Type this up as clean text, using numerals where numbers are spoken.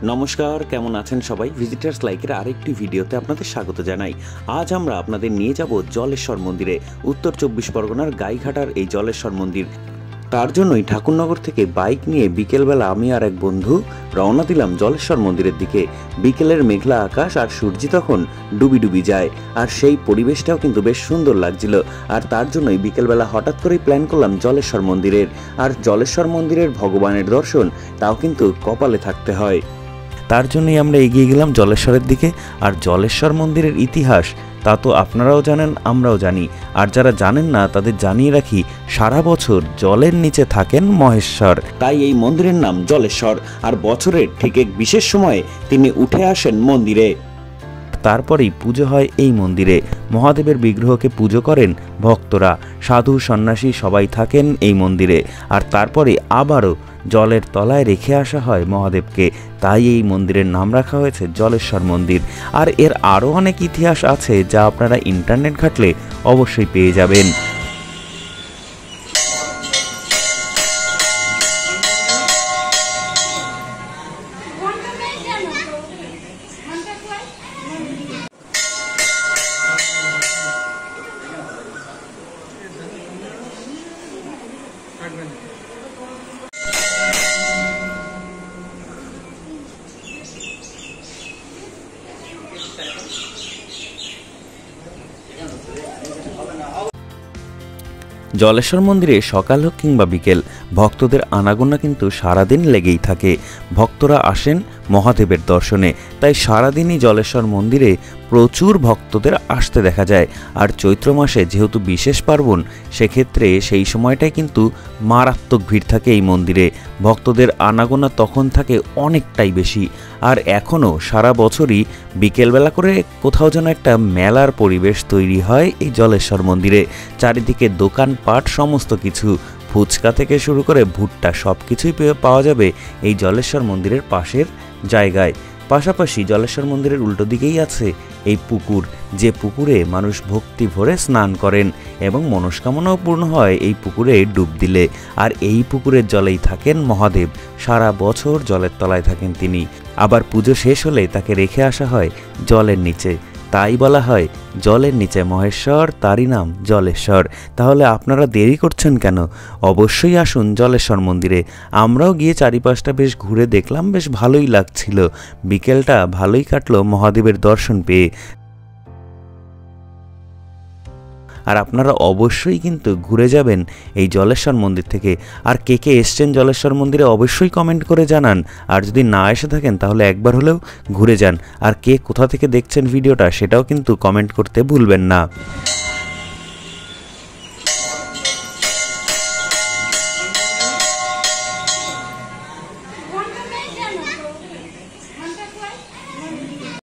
নমস্কার, কেমন আছেন সবাই? ভিজিটার্স লাইকের আরেকটি ভিডিওতে আপনাদের স্বাগত জানাই। আজ আমরা আপনাদের নিয়ে যাব জলেশ্বর মন্দিরে। উত্তর 24 পরগনার গাইঘাটার এই জলেশ্বর মন্দির। তার জন্যই ঠাকুরনগর থেকে বাইক নিয়ে বিকেলবেলা আমি আর এক বন্ধু রওনা দিলাম জলেশ্বর মন্দিরের দিকে। বিকেলের মেঘলা আকাশ আর সূর্য তখন ডুবি ডুবি যায়, আর সেই পরিবেশটাও কিন্তু বেশ সুন্দর লাগছিল। আর তার জন্যই বিকেলবেলা হঠাৎ করেই প্ল্যান করলাম জলেশ্বর মন্দিরের। আর জলেশ্বর মন্দিরের ভগবানের দর্শন তাও কিন্তু কপালে থাকতে হয়। তার জন্যই আমরা এগিয়ে গেলাম জলেশ্বরের দিকে। আর জলেশ্বর মন্দিরের ইতিহাস তা তো আপনারাও জানেন, আমরাও জানি। আর যারা জানেন না তাদের জানিয়ে রাখি, সারা বছর জলের নিচে থাকেন মহেশ্বর, তাই এই মন্দিরের নাম জলেশ্বর। আর বছরের ঠিক এক বিশেষ সময়ে তিনি উঠে আসেন মন্দিরে। তারপরেই পুজো হয় এই মন্দিরে। মহাদেবের বিগ্রহকে পুজো করেন ভক্তরা, সাধু সন্ন্যাসী সবাই থাকেন এই মন্দিরে। আর তারপরে আবারও জলের তলায় রেখে আসা হয় মহাদেবকে, তাই এই মন্দিরের নাম রাখা হয়েছে জলেশ্বর মন্দির। আর এর আরও অনেক ইতিহাস আছে যা আপনারা ইন্টারনেট ঘাটলে অবশ্যই পেয়ে যাবেন। জলেশ্বর মন্দিরে সকাল হোক কিংবা বিকেল ভক্তদের আনাগোনা কিন্তু সারাদিন লেগেই থাকে। ভক্তরা আসেন মহাদেবের দর্শনে, তাই সারাদিনই জলেশ্বর মন্দিরে প্রচুর ভক্তদের আসতে দেখা যায়। আর চৈত্র মাসে যেহেতু বিশেষ পার্বণ, সেক্ষেত্রে সেই সময়টাই কিন্তু মারাত্মক ভিড় থাকে এই মন্দিরে। ভক্তদের আনাগোনা তখন থাকে অনেকটাই বেশি। আর এখনও সারা বছরই বিকেলবেলা করে কোথাও যেন একটা মেলার পরিবেশ তৈরি হয় এই জলেশ্বর মন্দিরে। চারিদিকে দোকানপাট, সমস্ত কিছু, ফুচকা থেকে শুরু করে ভুট্টা সব কিছুই পাওয়া যাবে এই জলেশ্বর মন্দিরের পাশের জায়গায়। পাশাপাশি জলেশ্বর মন্দিরের উল্টো দিকেই আছে এই পুকুর, যে পুকুরে মানুষ ভক্তি ভরে স্নান করেন এবং মনস্কামনাও পূর্ণ হয় এই পুকুরে ডুব দিলে। আর এই পুকুরের জলেই থাকেন মহাদেব, সারা বছর জলের তলায় থাকেন তিনি। আবার পুজো শেষ হলে তাকে রেখে আসা হয় জলের নিচে, তাই বলা হয় জলের নিচে মহেশ্বর, তারই নাম জলেশ্বর। তাহলে আপনারা দেরি করছেন কেন? অবশ্যই আসুন জলেশ্বর মন্দিরে। আমরাও গিয়ে চারিপাশটা বেশ ঘুরে দেখলাম, বেশ ভালোই লাগছিল। বিকেলটা ভালোই কাটলো মহাদেবের দর্শন পেয়ে। আর আপনারা অবশ্যই কিন্তু ঘুরে যাবেন এই জলেশ্বর মন্দির থেকে। আর কে কে এসছেন জলেশ্বর মন্দিরে অবশ্যই কমেন্ট করে জানান। আর যদি না এসে থাকেন তাহলে একবার হলেও ঘুরে যান। আর কে কোথা থেকে দেখছেন ভিডিওটা সেটাও কিন্তু কমেন্ট করতে ভুলবেন না।